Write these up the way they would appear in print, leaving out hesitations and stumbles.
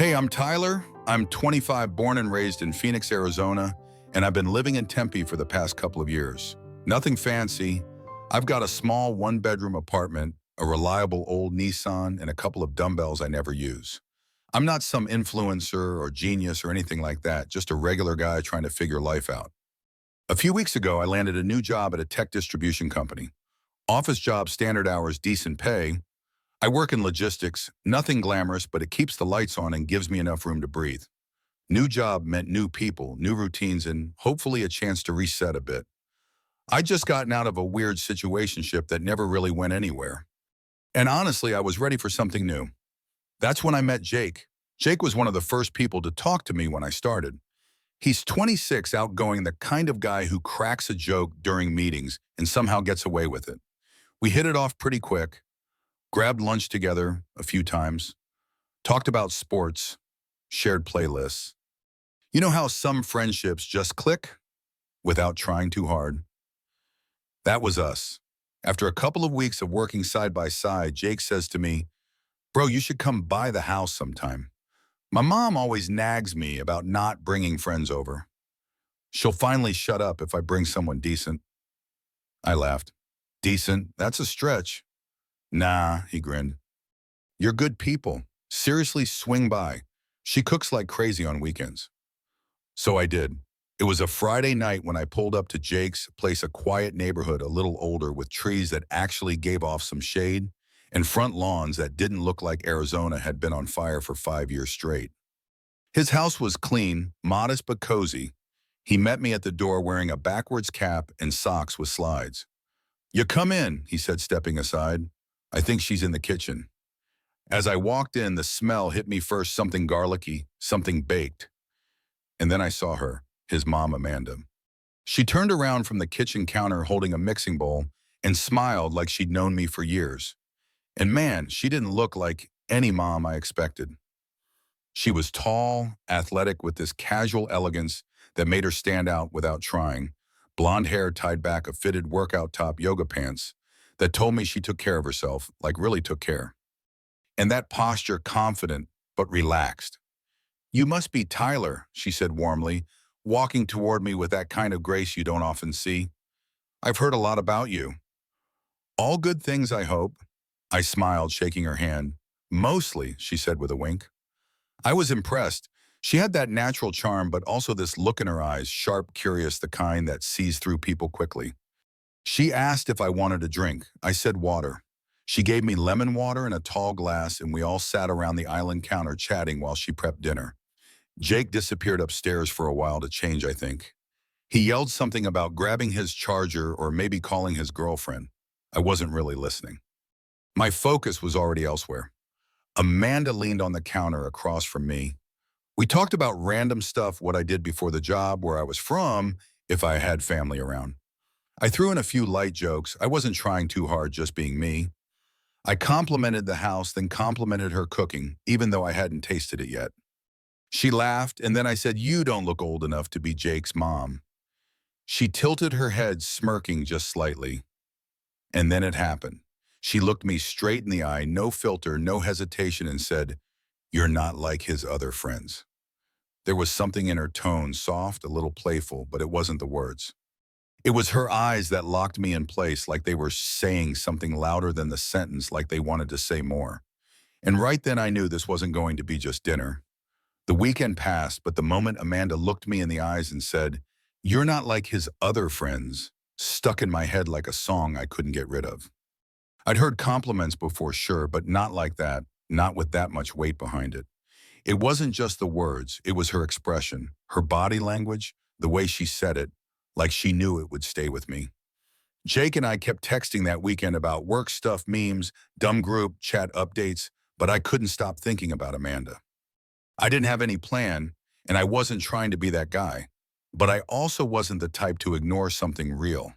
Hey, I'm Tyler. I'm 25, born and raised in Phoenix, Arizona, and I've been living in Tempe for the past couple of years. Nothing fancy. I've got a small one-bedroom apartment, a reliable old Nissan, and a couple of dumbbells I never use. I'm not some influencer or genius or anything like that, just a regular guy trying to figure life out. A few weeks ago, I landed a new job at a tech distribution company. Office job, standard hours, decent pay. I work in logistics, nothing glamorous, but it keeps the lights on and gives me enough room to breathe. New job meant new people, new routines, and hopefully a chance to reset a bit. I'd just gotten out of a weird situationship that never really went anywhere. And honestly, I was ready for something new. That's when I met Jake. Jake was one of the first people to talk to me when I started. He's 26, outgoing, the kind of guy who cracks a joke during meetings and somehow gets away with it. We hit it off pretty quick, grabbed lunch together a few times, talked about sports, shared playlists. You know how some friendships just click without trying too hard? That was us. After a couple of weeks of working side by side, Jake says to me, "Bro, you should come by the house sometime. My mom always nags me about not bringing friends over. She'll finally shut up if I bring someone decent." I laughed. "Decent? That's a stretch." "Nah," he grinned. "You're good people. Seriously, swing by. She cooks like crazy on weekends." So I did. It was a Friday night when I pulled up to Jake's place, a quiet neighborhood, a little older, with trees that actually gave off some shade and front lawns that didn't look like Arizona had been on fire for 5 years straight. His house was clean, modest but cozy. He met me at the door wearing a backwards cap and socks with slides. "You come in," he said, stepping aside. "I think she's in the kitchen." As I walked in, the smell hit me first, something garlicky, something baked. And then I saw her, his mom, Amanda. She turned around from the kitchen counter holding a mixing bowl and smiled like she'd known me for years. And man, she didn't look like any mom I expected. She was tall, athletic, with this casual elegance that made her stand out without trying. Blonde hair tied back, a fitted workout top, yoga pants that told me she took care of herself, like really took care. And that posture, confident but relaxed. "You must be Tyler," she said warmly, walking toward me with that kind of grace you don't often see. "I've heard a lot about you." "All good things, I hope." I smiled, shaking her hand. "Mostly," she said with a wink. I was impressed. She had that natural charm, but also this look in her eyes, sharp, curious, the kind that sees through people quickly. She asked if I wanted a drink. I said water. She gave me lemon water in a tall glass, and we all sat around the island counter chatting while she prepped dinner. Jake disappeared upstairs for a while to change, I think. He yelled something about grabbing his charger or maybe calling his girlfriend. I wasn't really listening. My focus was already elsewhere. Amanda leaned on the counter across from me. We talked about random stuff, what I did before the job, where I was from, if I had family around. I threw in a few light jokes. I wasn't trying too hard, just being me. I complimented the house, then complimented her cooking, even though I hadn't tasted it yet. She laughed, and then I said, "You don't look old enough to be Jake's mom." She tilted her head, smirking just slightly. And then it happened. She looked me straight in the eye, no filter, no hesitation, and said, "You're not like his other friends." There was something in her tone, soft, a little playful, but it wasn't the words. It was her eyes that locked me in place, like they were saying something louder than the sentence, like they wanted to say more. And right then I knew this wasn't going to be just dinner. The weekend passed, but the moment Amanda looked me in the eyes and said, "You're not like his other friends," stuck in my head like a song I couldn't get rid of. I'd heard compliments before, sure, but not like that, not with that much weight behind it. It wasn't just the words, it was her expression, her body language, the way she said it, like she knew it would stay with me. Jake and I kept texting that weekend about work stuff, memes, dumb group chat updates, but I couldn't stop thinking about Amanda. I didn't have any plan, and I wasn't trying to be that guy, but I also wasn't the type to ignore something real.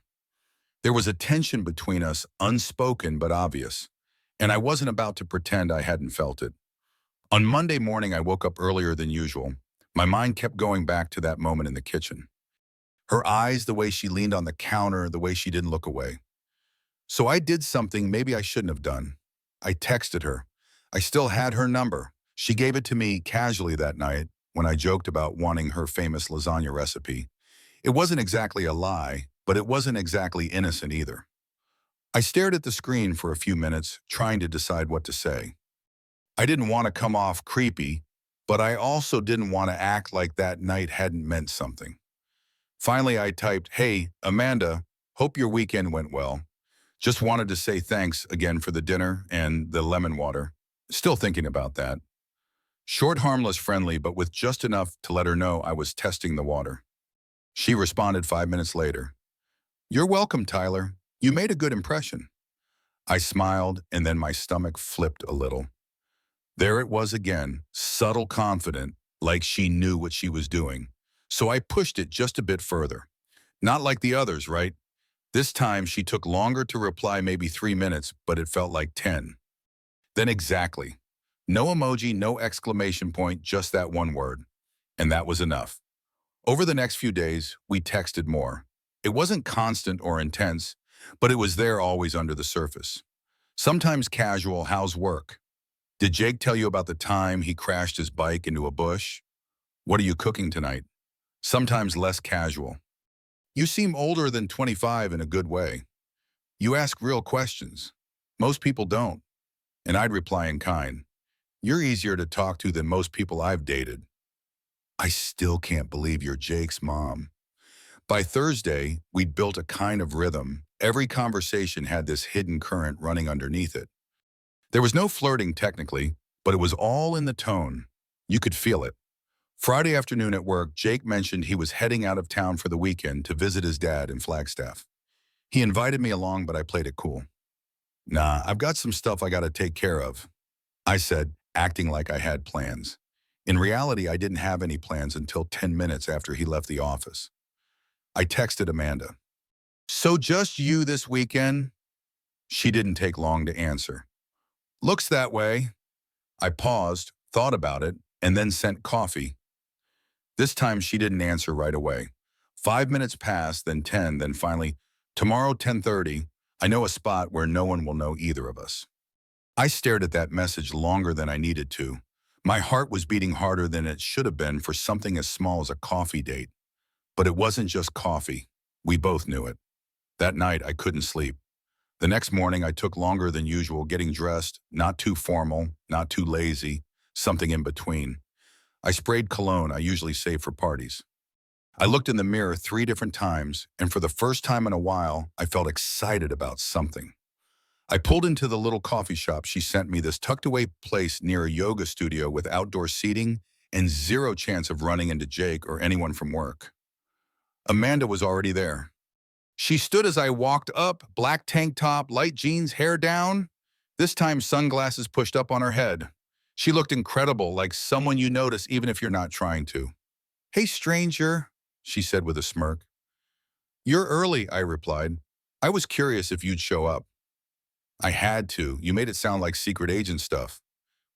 There was a tension between us, unspoken but obvious, and I wasn't about to pretend I hadn't felt it. On Monday morning, I woke up earlier than usual. My mind kept going back to that moment in the kitchen. Her eyes, the way she leaned on the counter, the way she didn't look away. So I did something maybe I shouldn't have done. I texted her. I still had her number. She gave it to me casually that night when I joked about wanting her famous lasagna recipe. It wasn't exactly a lie, but it wasn't exactly innocent either. I stared at the screen for a few minutes, trying to decide what to say. I didn't want to come off creepy, but I also didn't want to act like that night hadn't meant something. Finally, I typed, "Hey, Amanda, hope your weekend went well. Just wanted to say thanks again for the dinner and the lemon water. Still thinking about that." Short, harmless, friendly, but with just enough to let her know I was testing the water. She responded 5 minutes later. "You're welcome, Tyler. You made a good impression." I smiled, and then my stomach flipped a little. There it was again, subtle, confident, like she knew what she was doing. So I pushed it just a bit further. Not like the others, right? This time she took longer to reply, maybe 3 minutes, but it felt like 10. Then exactly. No emoji, no exclamation point, just that one word. And that was enough. Over the next few days, we texted more. It wasn't constant or intense, but it was there, always under the surface. Sometimes casual, "How's work? Did Jake tell you about the time he crashed his bike into a bush? What are you cooking tonight?" Sometimes less casual. "You seem older than 25 in a good way. You ask real questions. Most people don't." And I'd reply in kind, "You're easier to talk to than most people I've dated." "I still can't believe you're Jake's mom." By Thursday, we'd built a kind of rhythm. Every conversation had this hidden current running underneath it. There was no flirting technically, but it was all in the tone. You could feel it. Friday afternoon at work, Jake mentioned he was heading out of town for the weekend to visit his dad in Flagstaff. He invited me along, but I played it cool. "Nah, I've got some stuff I gotta take care of," I said, acting like I had plans. In reality, I didn't have any plans until 10 minutes after he left the office. I texted Amanda. "So just you this weekend?" She didn't take long to answer. "Looks that way." I paused, thought about it, and then sent coffee. This time she didn't answer right away. 5 minutes passed, then 10, then finally, "Tomorrow, 10:30, I know a spot where no one will know either of us." I stared at that message longer than I needed to. My heart was beating harder than it should have been for something as small as a coffee date. But it wasn't just coffee. We both knew it. That night, I couldn't sleep. The next morning, I took longer than usual getting dressed, not too formal, not too lazy, something in between. I sprayed cologne I usually save for parties. I looked in the mirror 3 different times, and for the first time in a while, I felt excited about something. I pulled into the little coffee shop she sent me, this tucked-away place near a yoga studio with outdoor seating and zero chance of running into Jake or anyone from work. Amanda was already there. She stood as I walked up, black tank top, light jeans, hair down, this time sunglasses pushed up on her head. She looked incredible, like someone you notice even if you're not trying to. "Hey, stranger," she said with a smirk. "You're early," I replied. "I was curious if you'd show up." "I had to. You made it sound like secret agent stuff."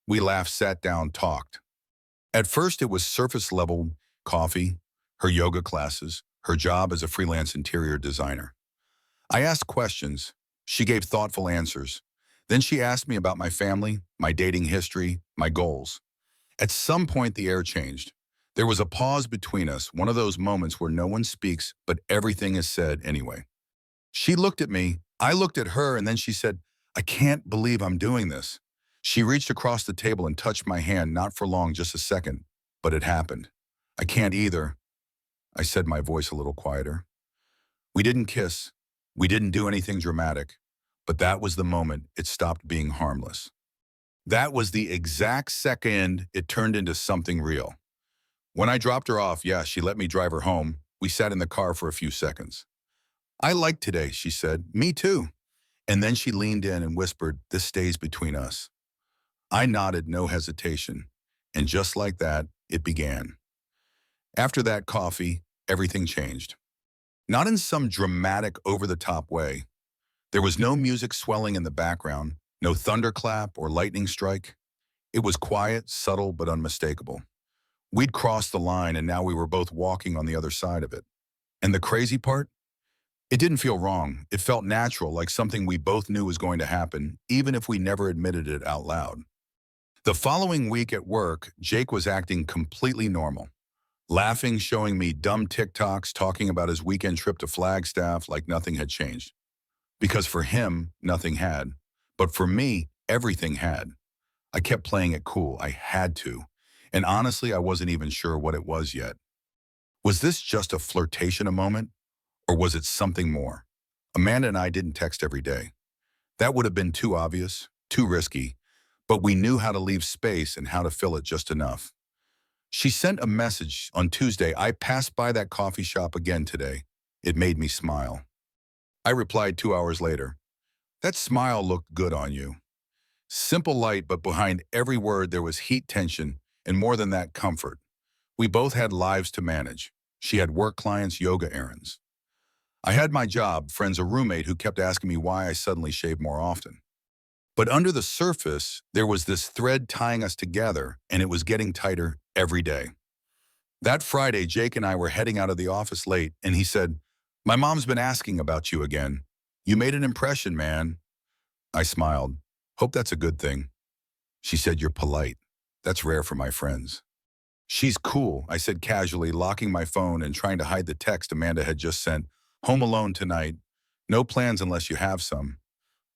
We laughed, sat down, talked. At first, it was surface-level coffee, her yoga classes, her job as a freelance interior designer. I asked questions. She gave thoughtful answers. Then she asked me about my family, my dating history, my goals. At some point, the air changed. There was a pause between us, one of those moments where no one speaks, but everything is said anyway. She looked at me, I looked at her, and then she said, "I can't believe I'm doing this." She reached across the table and touched my hand, not for long, just a second, but it happened. "I can't either," I said, my voice a little quieter. We didn't kiss. We didn't do anything dramatic. But that was the moment it stopped being harmless. That was the exact second it turned into something real. When I dropped her off, yeah, she let me drive her home. We sat in the car for a few seconds. "I liked today," she said. "Me too." And then she leaned in and whispered, "This stays between us." I nodded, no hesitation. And just like that, it began. After that coffee, everything changed. Not in some dramatic, over-the-top way. There was no music swelling in the background, no thunderclap or lightning strike. It was quiet, subtle, but unmistakable. We'd crossed the line, and now we were both walking on the other side of it. And the crazy part? It didn't feel wrong. It felt natural, like something we both knew was going to happen, even if we never admitted it out loud. The following week at work, Jake was acting completely normal, laughing, showing me dumb TikToks, talking about his weekend trip to Flagstaff like nothing had changed. Because for him, nothing had. But for me, everything had. I kept playing it cool. I had to. And honestly, I wasn't even sure what it was yet. Was this just a flirtation a moment? Or was it something more? Amanda and I didn't text every day. That would have been too obvious, too risky. But we knew how to leave space and how to fill it just enough. She sent a message on Tuesday. I passed by that coffee shop again today. It made me smile. I replied 2 hours later. That smile looked good on you. Simple light, but behind every word there was heat tension and more than that, comfort. We both had lives to manage. She had work clients, yoga errands. I had my job, friends, a roommate who kept asking me why I suddenly shaved more often. But under the surface, there was this thread tying us together, and it was getting tighter every day. That Friday, Jake and I were heading out of the office late, and he said, "My mom's been asking about you again. You made an impression, man." I smiled. "Hope that's a good thing." She said, "You're polite. That's rare for my friends." "She's cool," I said casually, locking my phone and trying to hide the text Amanda had just sent. "Home alone tonight. No plans unless you have some."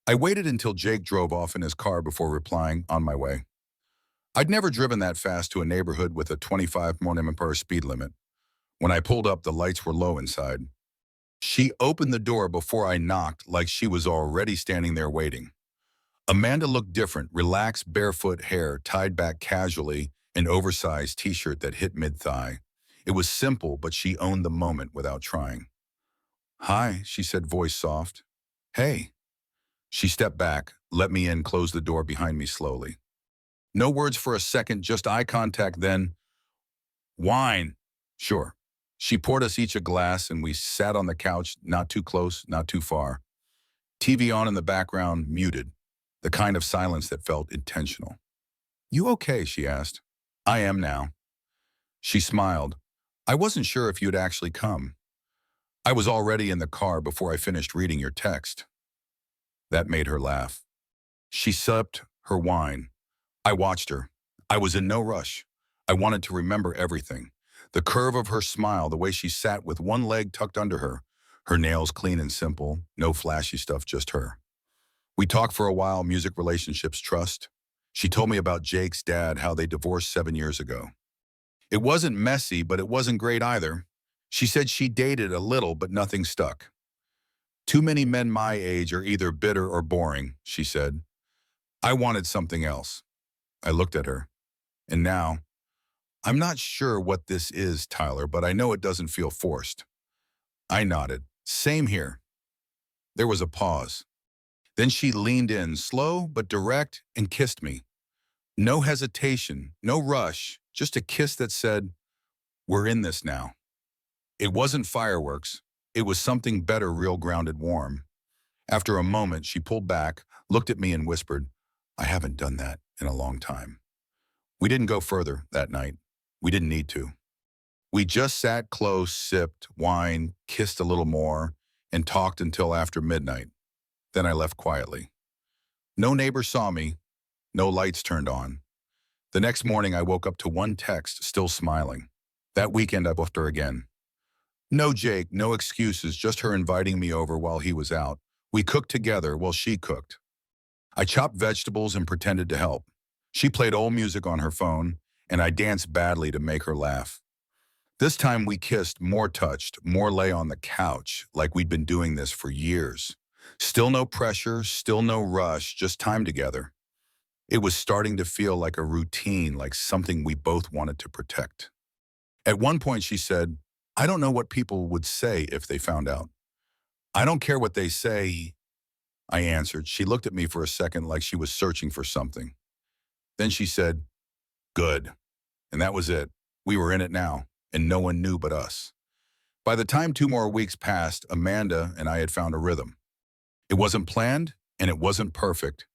I waited until Jake drove off in his car before replying, "On my way." I'd never driven that fast to a neighborhood with a 25 mph speed limit. When I pulled up, the lights were low inside. She opened the door before I knocked, like she was already standing there waiting. Amanda looked different, relaxed, barefoot hair tied back casually, an oversized t-shirt that hit mid-thigh. It was simple, but she owned the moment without trying. "Hi," she said, voice soft. "Hey." She stepped back, let me in, closed the door behind me slowly. No words for a second, just eye contact, then, "Wine." "Sure." She poured us each a glass, and we sat on the couch, not too close, not too far. TV on in the background, muted, the kind of silence that felt intentional. "You okay?" she asked. "I am now." She smiled. "I wasn't sure if you'd actually come. I was already in the car before I finished reading your text." That made her laugh. She sipped her wine. I watched her. I was in no rush. I wanted to remember everything. The curve of her smile, the way she sat with one leg tucked under her nails clean and simple, no flashy stuff, just her. We talked for a while, music, relationships, trust. She told me about Jake's dad, how they divorced 7 years ago. It wasn't messy, but it wasn't great either. She said she dated a little, but nothing stuck. "Too many men my age are either bitter or boring," she said. I wanted something else. I looked at her. And now, "I'm not sure what this is, Tyler, but I know it doesn't feel forced." I nodded. "Same here." There was a pause. Then she leaned in, slow but direct, and kissed me. No hesitation, no rush, just a kiss that said, "We're in this now." It wasn't fireworks. It was something better, real, grounded, warm. After a moment, she pulled back, looked at me, and whispered, "I haven't done that in a long time." We didn't go further that night. We didn't need to. We just sat close, sipped wine, kissed a little more, and talked until after midnight. Then I left quietly. No neighbor saw me. No lights turned on. The next morning, I woke up to one text, still smiling. That weekend, I booked her again. No Jake, no excuses, just her inviting me over while he was out. We cooked together while she cooked. I chopped vegetables and pretended to help. She played old music on her phone, and I danced badly to make her laugh. This time we kissed, more touched, more lay on the couch, like we'd been doing this for years. Still no pressure, still no rush, just time together. It was starting to feel like a routine, like something we both wanted to protect. At one point she said, "I don't know what people would say if they found out." "I don't care what they say," I answered. She looked at me for a second like she was searching for something. Then she said, "Good." And that was it. We were in it now, and no one knew but us. By the time 2 more weeks passed, Amanda and I had found a rhythm. It wasn't planned, and it wasn't perfect,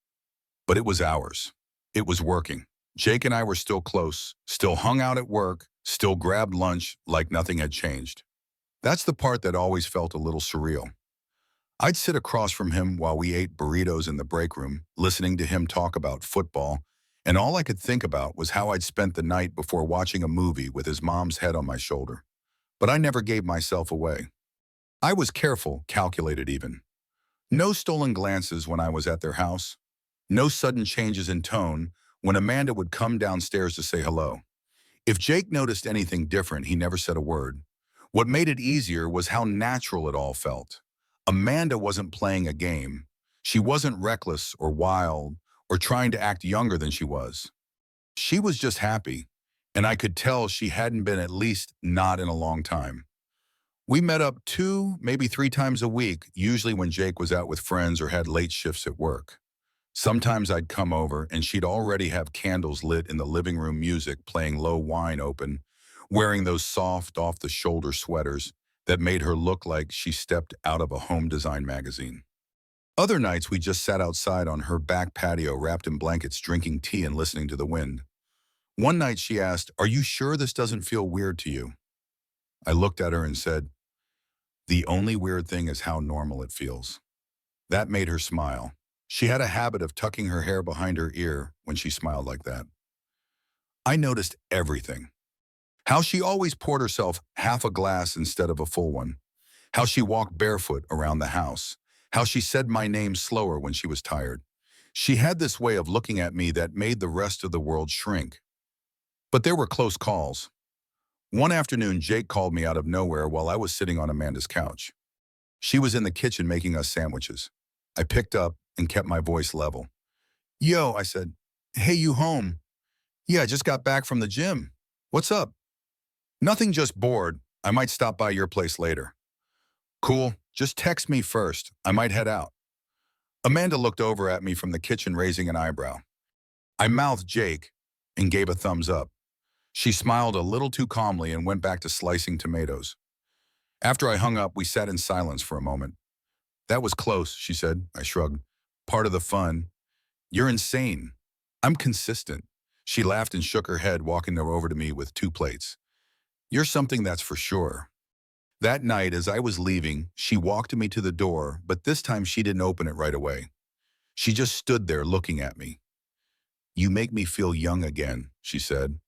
but it was ours. It was working. Jake and I were still close, still hung out at work, still grabbed lunch like nothing had changed. That's the part that always felt a little surreal. I'd sit across from him while we ate burritos in the break room, listening to him talk about football, And all I could think about was how I'd spent the night before watching a movie with his mom's head on my shoulder. But I never gave myself away. I was careful, calculated even. No stolen glances when I was at their house. No sudden changes in tone when Amanda would come downstairs to say hello. If Jake noticed anything different, he never said a word. What made it easier was how natural it all felt. Amanda wasn't playing a game. She wasn't reckless or wild or trying to act younger than she was. She was just happy, and I could tell she hadn't been, at least not in a long time. We met up 2, maybe 3 times a week, usually when Jake was out with friends or had late shifts at work. Sometimes I'd come over and she'd already have candles lit in the living room, music playing, low wine open, wearing those soft off-the-shoulder sweaters that made her look like she stepped out of a home design magazine. Other nights we just sat outside on her back patio wrapped in blankets, drinking tea and listening to the wind. One night she asked, "Are you sure this doesn't feel weird to you?" I looked at her and said, "The only weird thing is how normal it feels." That made her smile. She had a habit of tucking her hair behind her ear when she smiled like that. I noticed everything. How she always poured herself half a glass instead of a full one. How she walked barefoot around the house. How she said my name slower when she was tired. She had this way of looking at me that made the rest of the world shrink. But there were close calls. One afternoon, Jake called me out of nowhere while I was sitting on Amanda's couch. She was in the kitchen making us sandwiches. I picked up and kept my voice level. "Yo," I said. "Hey, you home?" "Yeah, I just got back from the gym. What's up?" "Nothing, just bored. I might stop by your place later." "Cool, just text me first. I might head out." Amanda looked over at me from the kitchen, raising an eyebrow. I mouthed Jake and gave a thumbs up. She smiled a little too calmly and went back to slicing tomatoes. After I hung up, we sat in silence for a moment. "That was close," she said. I shrugged. "Part of the fun. You're insane. I'm consistent." She laughed and shook her head, walking over to me with 2 plates. "You're something, that's for sure." That night, as I was leaving, she walked me to the door, but this time she didn't open it right away. She just stood there looking at me. "You make me feel young again," she said.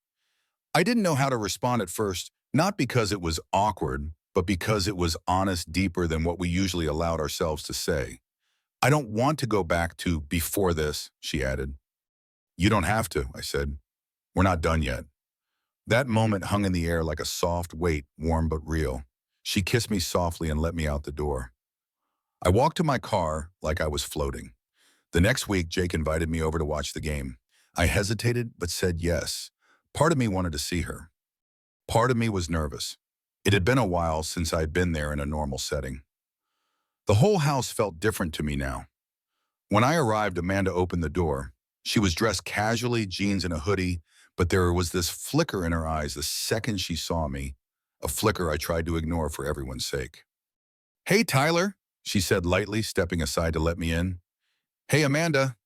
I didn't know how to respond at first, not because it was awkward, but because it was honest, deeper than what we usually allowed ourselves to say. "I don't want to go back to before this," she added. "You don't have to," I said. "We're not done yet." That moment hung in the air like a soft weight, warm but real. She kissed me softly and let me out the door. I walked to my car like I was floating. The next week, Jake invited me over to watch the game. I hesitated, but said yes. Part of me wanted to see her. Part of me was nervous. It had been a while since I'd been there in a normal setting. The whole house felt different to me now. When I arrived, Amanda opened the door. She was dressed casually, jeans and a hoodie, but there was this flicker in her eyes the second she saw me, a flicker I tried to ignore for everyone's sake. "Hey, Tyler," she said lightly, stepping aside to let me in. "Hey, Amanda."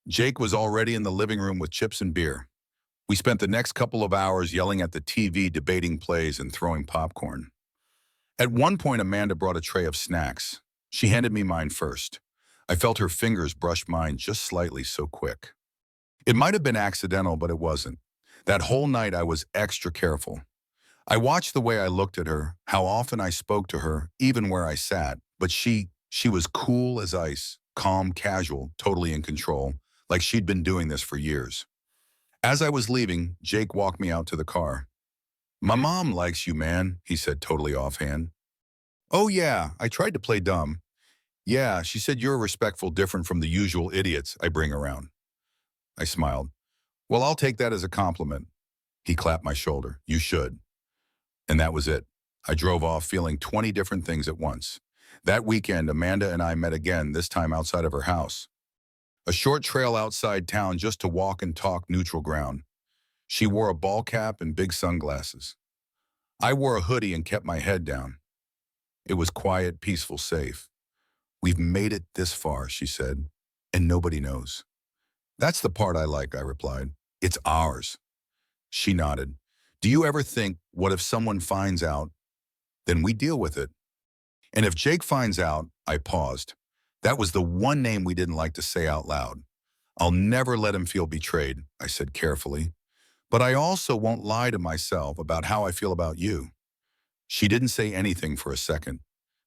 Jake was already in the living room with chips and beer. We spent the next couple of hours yelling at the TV, debating plays, and throwing popcorn. At one point, Amanda brought a tray of snacks. She handed me mine first. I felt her fingers brush mine just slightly, so quick. It might have been accidental, but it wasn't. That whole night, I was extra careful. I watched the way I looked at her, how often I spoke to her, even where I sat, but she was cool as ice, calm, casual, totally in control, like she'd been doing this for years. As I was leaving, Jake walked me out to the car. "My mom likes you, man," he said, totally offhand. "Oh yeah, I tried to play dumb. Yeah, she said you're respectful, different from the usual idiots I bring around." I smiled. "Well, I'll take that as a compliment." He clapped my shoulder. "You should." And that was it. I drove off feeling 20 different things at once. That weekend, Amanda and I met again, this time outside of her house. A short trail outside town just to walk and talk, neutral ground. She wore a ball cap and big sunglasses. I wore a hoodie and kept my head down. It was quiet, peaceful, safe. "We've made it this far," she said, "and nobody knows." "That's the part I like," I replied. "It's ours." She nodded. "Do you ever think, what if someone finds out? Then we deal with it." "And if Jake finds out?" I paused. That was the one name we didn't like to say out loud. I'll never let him feel betrayed, I said carefully. But I also won't lie to myself about how I feel about you. She didn't say anything for a second.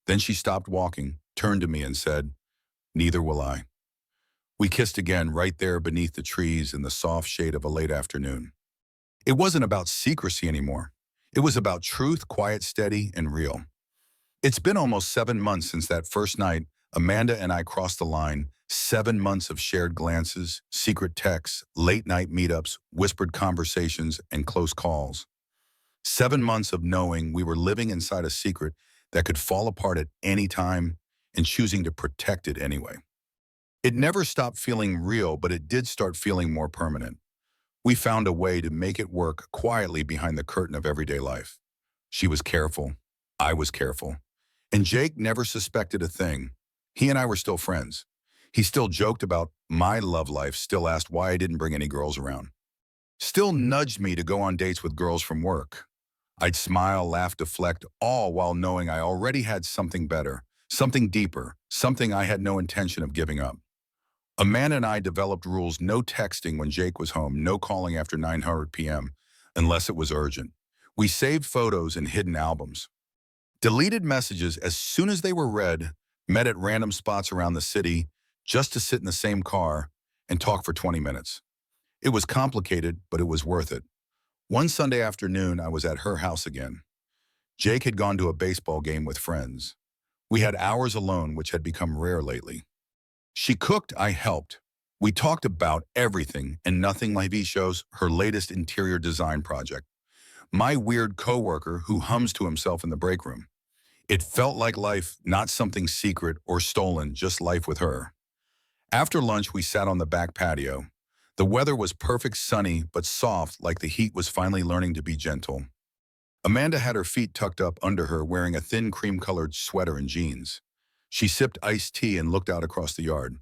Then she stopped walking, turned to me and said, neither will I. We kissed again right there beneath the trees in the soft shade of a late afternoon. It wasn't about secrecy anymore. It was about truth, quiet, steady, and real. It's been almost 7 months since that first night Amanda and I crossed the line. 7 months of shared glances, secret texts, late-night meetups, whispered conversations, and close calls. 7 months of knowing we were living inside a secret that could fall apart at any time and choosing to protect it anyway. It never stopped feeling real, but it did start feeling more permanent. We found a way to make it work quietly behind the curtain of everyday life. She was careful. I was careful. And Jake never suspected a thing. He and I were still friends. He still joked about my love life, still asked why I didn't bring any girls around. Still nudged me to go on dates with girls from work. I'd smile, laugh, deflect, all while knowing I already had something better, something deeper, something I had no intention of giving up. Amanda and I developed rules: no texting when Jake was home, no calling after 900 p.m. unless it was urgent. We saved photos in hidden albums. Deleted messages as soon as they were read, met at random spots around the city just to sit in the same car and talk for 20 minutes. It was complicated, but it was worth it. One Sunday afternoon, I was at her house again. Jake had gone to a baseball game with friends. We had hours alone, which had become rare lately. She cooked, I helped. We talked about everything and nothing: my TV shows, her latest interior design project, my weird coworker who hums to himself in the break room. It felt like life, not something secret or stolen, just life with her. After lunch, we sat on the back patio. The weather was perfect, sunny, but soft, like the heat was finally learning to be gentle. Amanda had her feet tucked up under her, wearing a thin cream-colored sweater and jeans. She sipped iced tea and looked out across the yard.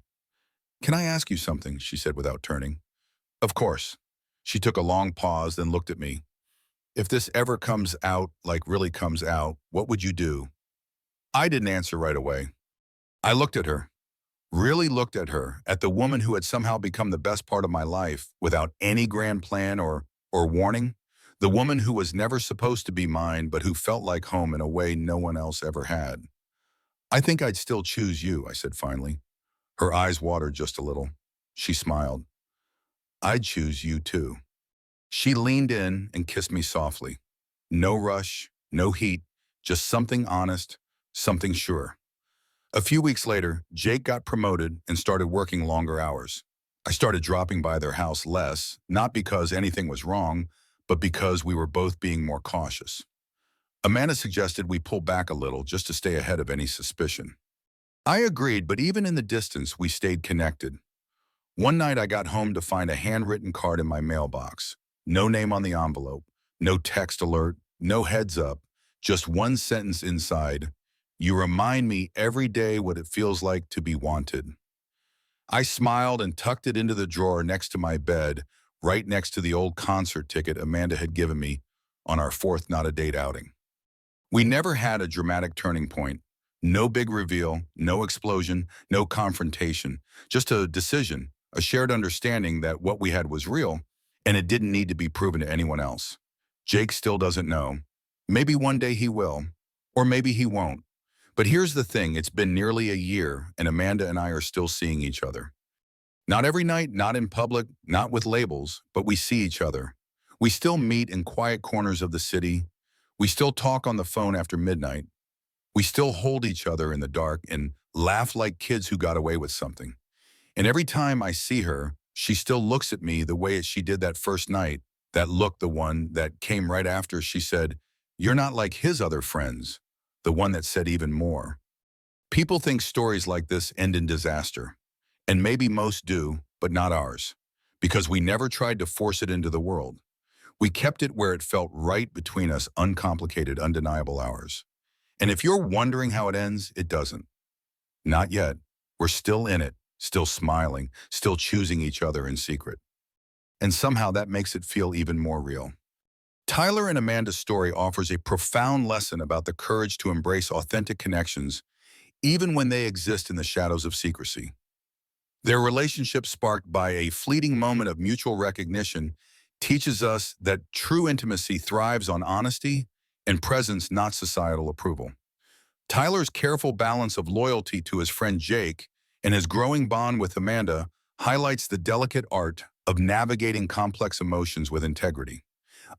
"Can I ask you something?" she said without turning. "Of course." She took a long pause, then looked at me. "If this ever comes out, like really comes out, what would you do?" I didn't answer right away. I looked at her, really looked at her, at the woman who had somehow become the best part of my life without any grand plan or warning. The woman who was never supposed to be mine, but who felt like home in a way no one else ever had. "I think I'd still choose you," I said finally. Her eyes watered just a little. She smiled. "I'd choose you too." She leaned in and kissed me softly. No rush, no heat, just something honest, something sure. A few weeks later, Jake got promoted and started working longer hours. I started dropping by their house less, not because anything was wrong, but because we were both being more cautious. Amanda suggested we pull back a little just to stay ahead of any suspicion. I agreed, but even in the distance, we stayed connected. One night I got home to find a handwritten card in my mailbox. No name on the envelope, no text alert, no heads up, just one sentence inside: "You remind me every day what it feels like to be wanted." I smiled and tucked it into the drawer next to my bed, right next to the old concert ticket Amanda had given me on our fourth not-a-date outing. We never had a dramatic turning point. No big reveal, no explosion, no confrontation, just a decision, a shared understanding that what we had was real, and it didn't need to be proven to anyone else. Jake still doesn't know. Maybe one day he will, or maybe he won't. But here's the thing: it's been nearly a year, and Amanda and I are still seeing each other. Not every night, not in public, not with labels, but we see each other. We still meet in quiet corners of the city. We still talk on the phone after midnight. We still hold each other in the dark and laugh like kids who got away with something. And every time I see her, she still looks at me the way she did that first night, that look, the one that came right after she said, "You're not like his other friends," the one that said even more. People think stories like this end in disaster, and maybe most do, but not ours, because we never tried to force it into the world. We kept it where it felt right between us: uncomplicated, undeniable hours. And if you're wondering how it ends, it doesn't. Not yet. We're still in it, still smiling, still choosing each other in secret. And somehow that makes it feel even more real. Tyler and Amanda's story offers a profound lesson about the courage to embrace authentic connections, even when they exist in the shadows of secrecy. Their relationship, sparked by a fleeting moment of mutual recognition, teaches us that true intimacy thrives on honesty and presence, not societal approval. Tyler's careful balance of loyalty to his friend Jake and his growing bond with Amanda highlights the delicate art of navigating complex emotions with integrity.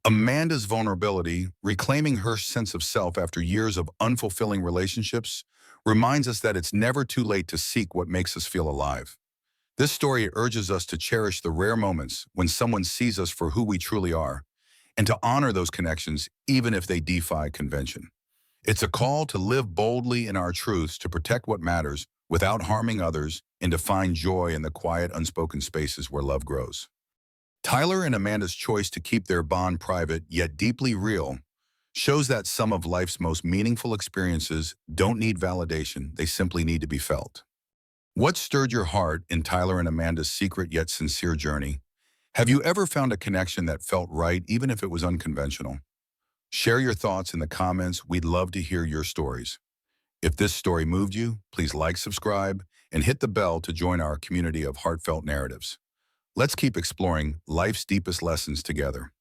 Amanda's vulnerability, reclaiming her sense of self after years of unfulfilling relationships, reminds us that it's never too late to seek what makes us feel alive. This story urges us to cherish the rare moments when someone sees us for who we truly are, and to honor those connections even if they defy convention. It's a call to live boldly in our truths, to protect what matters without harming others, and to find joy in the quiet, unspoken spaces where love grows. Tyler and Amanda's choice to keep their bond private yet deeply real shows that some of life's most meaningful experiences don't need validation, they simply need to be felt. What stirred your heart in Tyler and Amanda's secret yet sincere journey? Have you ever found a connection that felt right, even if it was unconventional? Share your thoughts in the comments. We'd love to hear your stories. If this story moved you, please like, subscribe, and hit the bell to join our community of heartfelt narratives. Let's keep exploring life's deepest lessons together.